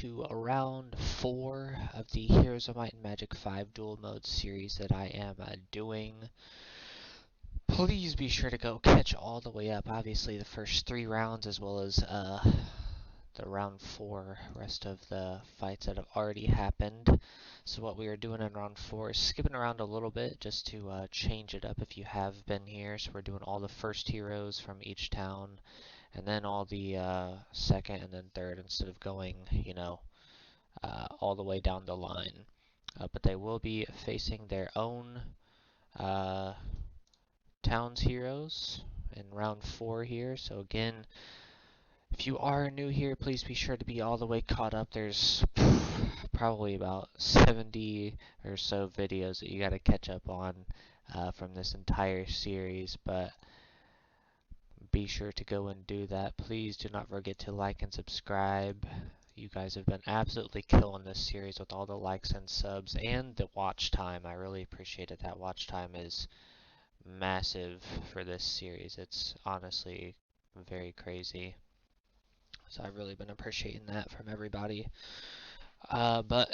to round 4 of the Heroes of Might and Magic 5 Duel Mode series that I am doing. Please be sure to go catch all the way up. Obviously, the first 3 rounds, as well as the round 4 rest of the fights that have already happened. So what we are doing in round 4 is skipping around a little bit just to change it up if you have been here. So we're doing all the first heroes from each town, and then all the second and then third, instead of going, all the way down the line. But they will be facing their own town's heroes in round 4 here. So again, if you are new here, please be sure to be all the way caught up. There's probably about 70 or so videos that you got to catch up on from this entire series, but be sure to go and do that. Please do not forget to like and subscribe. You guys have been absolutely killing this series with all the likes and subs and the watch time. I really appreciate it. That watch time is massive for this series. It's honestly very crazy. So I've really been appreciating that from everybody. But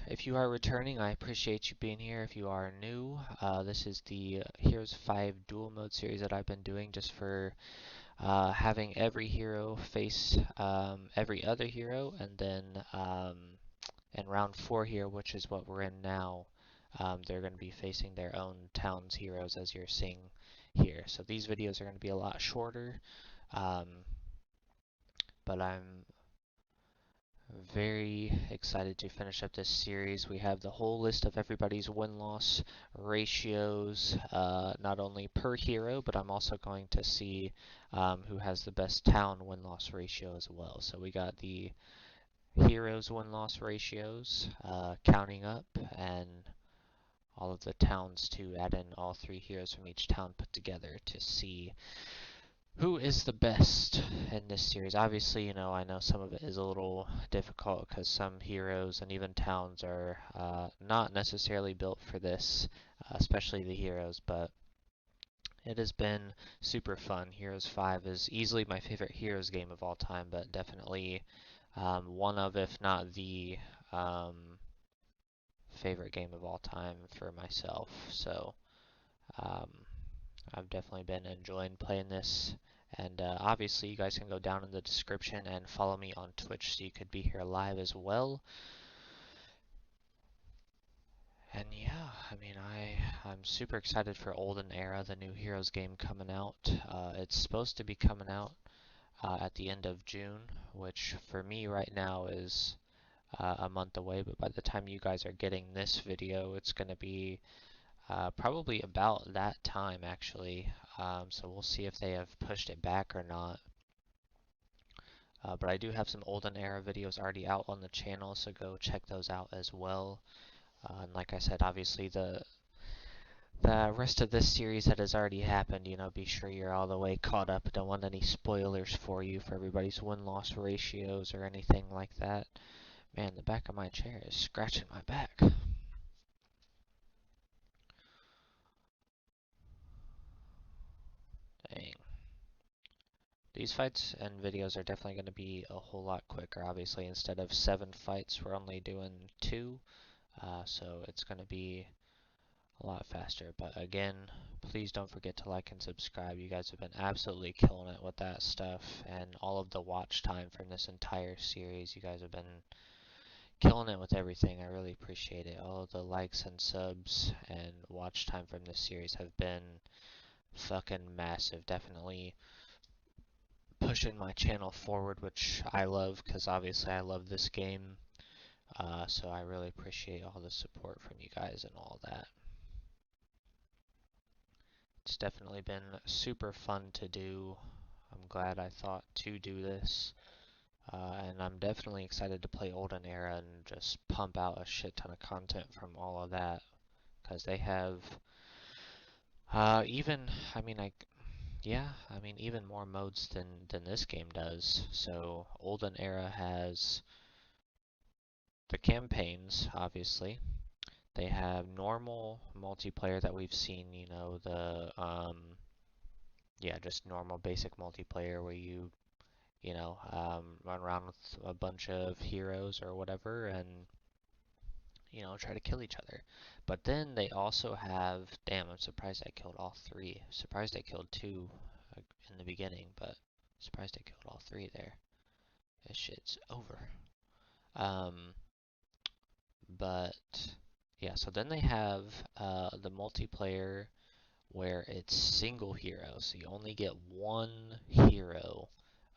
if you are returning, I appreciate you being here. If you are new, this is the Heroes 5 Duel Mode series that I've been doing just for having every hero face every other hero, and then in round 4 here, which is what we're in now, they're going to be facing their own town's heroes, as you're seeing here. So these videos are going to be a lot shorter, but I'm very excited to finish up this series. We have the whole list of everybody's win-loss ratios, not only per hero, but I'm also going to see who has the best town win-loss ratio as well. So we got the heroes win-loss ratios counting up, and all of the towns to add in all 3 heroes from each town put together to see who is the best in this series. Obviously, I know some of it is a little difficult because some heroes and even towns are not necessarily built for this, especially the heroes, but it has been super fun. Heroes 5 is easily my favorite Heroes game of all time, but definitely one of, if not the favorite game of all time for myself. So I've definitely been enjoying playing this, and obviously you guys can go down in the description and follow me on Twitch so you could be here live as well. And yeah, I mean, I'm super excited for Olden Era, the new Heroes game coming out. It's supposed to be coming out at the end of June, which for me right now is a month away, but by the time you guys are getting this video, it's going to be probably about that time, actually. So we'll see if they have pushed it back or not. But I do have some Olden Era videos already out on the channel, so go check those out as well. And like I said, obviously the rest of this series that has already happened, be sure you're all the way caught up. Don't want any spoilers for you for everybody's win-loss ratios or anything like that. Man, the back of my chair is scratching my back. Dang. These fights and videos are definitely going to be a whole lot quicker. Obviously, instead of 7 fights, we're only doing 2. So it's going to be a lot faster. But again, please don't forget to like and subscribe. You guys have been absolutely killing it with that stuff, and all of the watch time from this entire series. You guys have been killing it with everything. I really appreciate it. All of the likes and subs and watch time from this series have been fucking massive. Definitely pushing my channel forward, which I love, because obviously I love this game. So I really appreciate all the support from you guys and all that. It's definitely been super fun to do. I'm glad I thought to do this. And I'm definitely excited to play Olden Era and just pump out a shit ton of content from all of that. Because they have even more modes than this game does. So Olden Era has the campaigns, obviously. They have normal multiplayer that we've seen, just normal basic multiplayer where you run around with a bunch of heroes or whatever, and try to kill each other. But then they also have, damn, I'm surprised I killed all three. Surprised I killed two in the beginning, but surprised I killed all three there. This shit's over. Um, but yeah, so then they have the multiplayer where it's single hero, so you only get one hero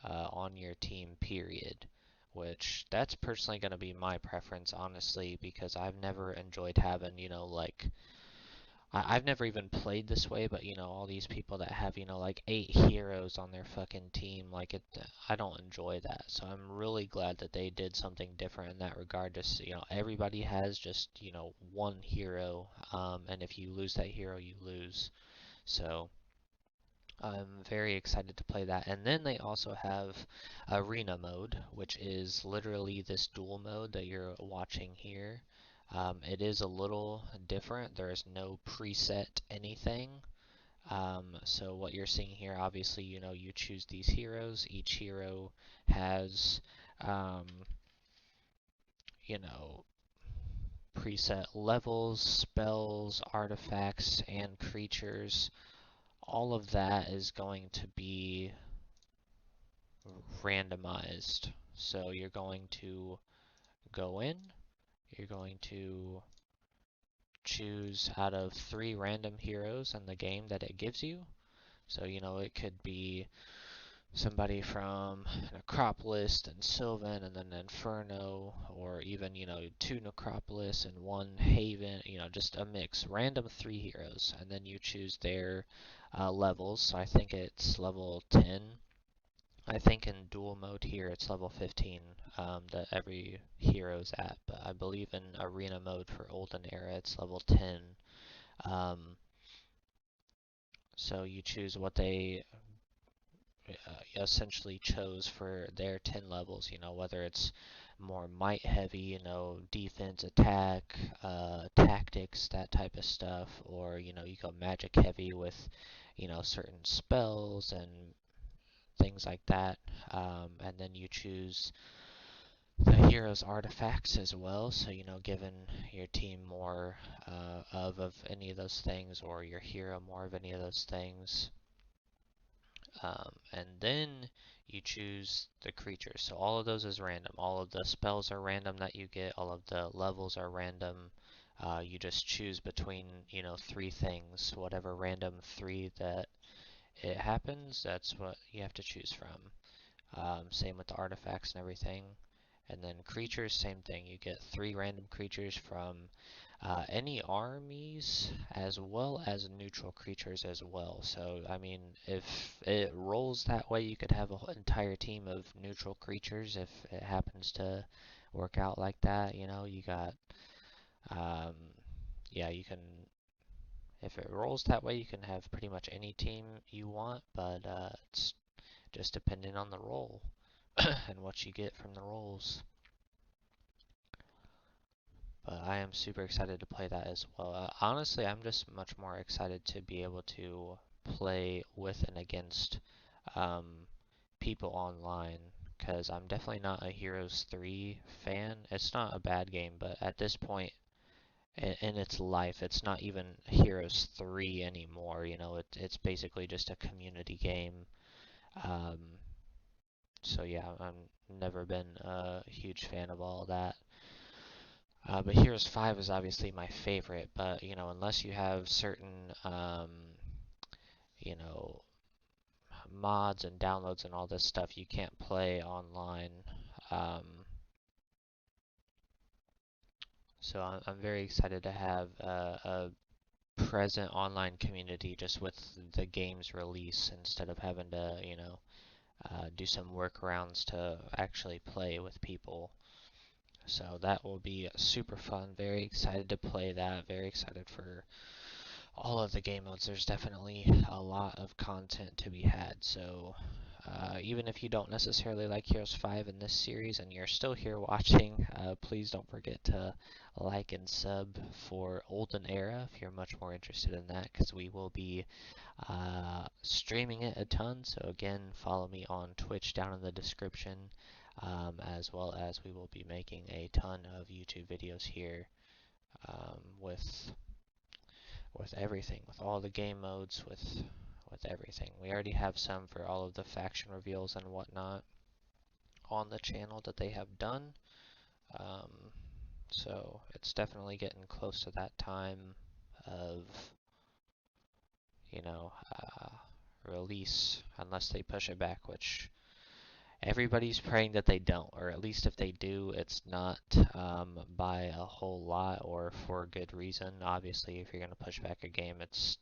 on your team, period. Which that's personally going to be my preference, honestly, because I've never enjoyed having, like I've never even played this way, but all these people that have, like 8 heroes on their fucking team, like I don't enjoy that. So I'm really glad that they did something different in that regard. Just, everybody has just, one hero, and if you lose that hero, you lose. So I'm very excited to play that. And then they also have arena mode, which is literally this duel mode that you're watching here. It is a little different. There is no preset anything. So what you're seeing here, obviously, you choose these heroes. Each hero has, um, you know, preset levels, spells, artifacts, and creatures. All of that is going to be randomized. So you're going to go in, you're going to choose out of 3 random heroes in the game that it gives you. So, it could be somebody from Necropolis and Sylvan and then Inferno, or even, 2 Necropolis and 1 Haven, just a mix. Random 3 heroes, and then you choose their levels. So I think it's level 10. I think in dual mode here it's level 15 that every hero's at, but I believe in arena mode for Olden Era it's level 10. Um, so you choose what they essentially chose for their 10 levels, whether it's more might heavy, defense, attack, tactics, that type of stuff, or, you go magic heavy with, certain spells and things like that. And then you choose the hero's artifacts as well. So, giving your team more of any of those things, or your hero more of any of those things. And then you choose the creatures. So all of those is random. All of the spells are random that you get. All of the levels are random. You just choose between, 3 things. Whatever random 3 that it happens, that's what you have to choose from. Same with the artifacts and everything. And then creatures, same thing. You get 3 random creatures from any armies as well as neutral creatures as well. So, I mean, if it rolls that way, you could have an entire team of neutral creatures if it happens to work out like that. You got, um, yeah, you can, if it rolls that way, you can have pretty much any team you want, but it's just depending on the roll and what you get from the rolls. But I am super excited to play that as well. Honestly, I'm just much more excited to be able to play with and against um, people online, because I'm definitely not a Heroes 3 fan. It's not a bad game, but at this point in its life, it's not even Heroes 3 anymore. It's basically just a community game. Um, so yeah, I've never been a huge fan of all that. But Heroes 5 is obviously my favorite, but unless you have certain you know, mods and downloads and all this stuff, you can't play online. Um, so I'm very excited to have a present online community just with the game's release instead of having to, do some workarounds to actually play with people. So that will be super fun. Very excited to play that. Very excited for all of the game modes. There's definitely a lot of content to be had. So Even if you don't necessarily like Heroes 5 in this series and you're still here watching, please don't forget to like and sub for Olden Era if you're much more interested in that, because we will be streaming it a ton. So again, follow me on Twitch down in the description, as well as we will be making a ton of YouTube videos here, with everything, with all the game modes, with everything. We already have some for all of the faction reveals and whatnot on the channel that they have done. Um, so it's definitely getting close to that time of, you know, release, unless they push it back, which everybody's praying that they don't, or at least if they do, it's not by a whole lot or for a good reason. Obviously, if you're going to push back a game, it's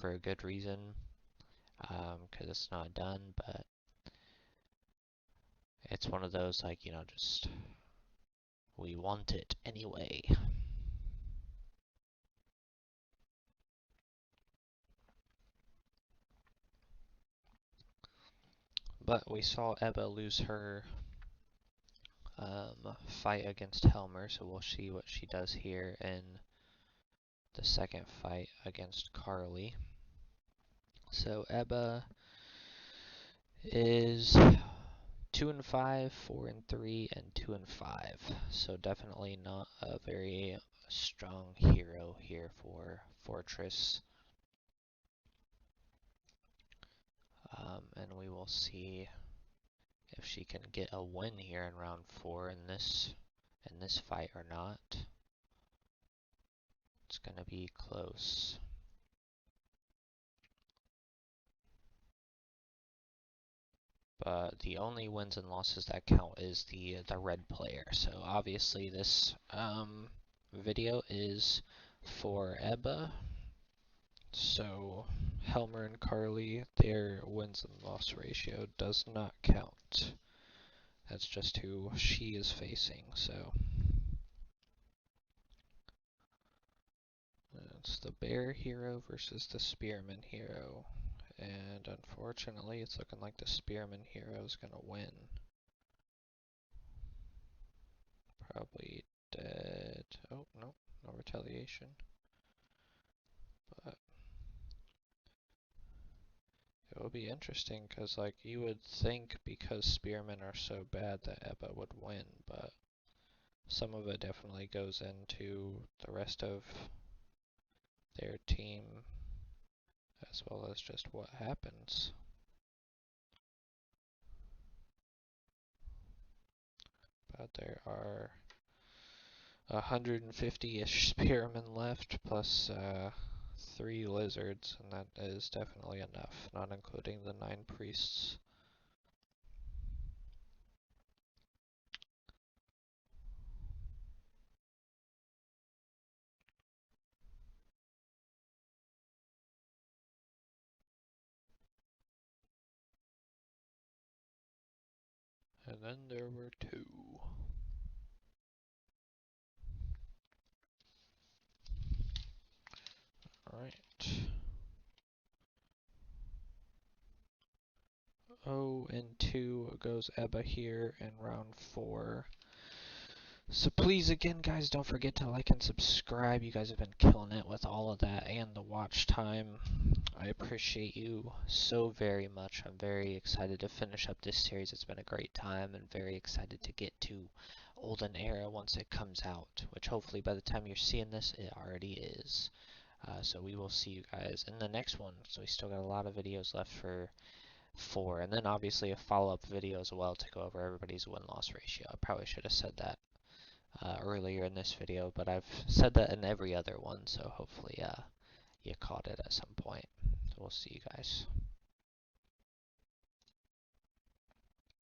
for a good reason, because it's not done, but it's one of those, like, you know, just we want it anyway. But we saw Ebba lose her fight against Helmer, so we'll see what she does here in the second fight against Carly. So Ebba is 2-5, 4-3, and 2-5. So definitely not a very strong hero here for Fortress. And we will see if she can get a win here in round 4 in this fight or not. It's gonna be close. But the only wins and losses that count is the red player. So obviously this video is for Ebba. So Helmer and Carly, their wins and loss ratio does not count. That's just who she is facing. So it's the bear hero versus the spearman hero. And unfortunately, it's looking like the spearman hero is gonna win. Probably dead. Oh, no, no retaliation. But it will be interesting, because, like, you would think because spearmen are so bad that Ebba would win, but some of it definitely goes into the rest of their team, as well as just what happens. But there are 150-ish spearmen left, plus 3 lizards, and that is definitely enough, not including the 9 priests. And then there were 2. Alright. 0-2 goes Ebba here in round 4. So please, again, guys, don't forget to like and subscribe. You guys have been killing it with all of that and the watch time. I appreciate you so very much. I'm very excited to finish up this series. It's been a great time, and very excited to get to Olden Era once it comes out, which hopefully by the time you're seeing this, it already is. So we will see you guys in the next one. So we still got a lot of videos left for 4, and then obviously a follow-up video as well to go over everybody's win-loss ratio. I probably should have said that earlier in this video, but I've said that in every other one, so hopefully you caught it at some point. So we'll see you guys.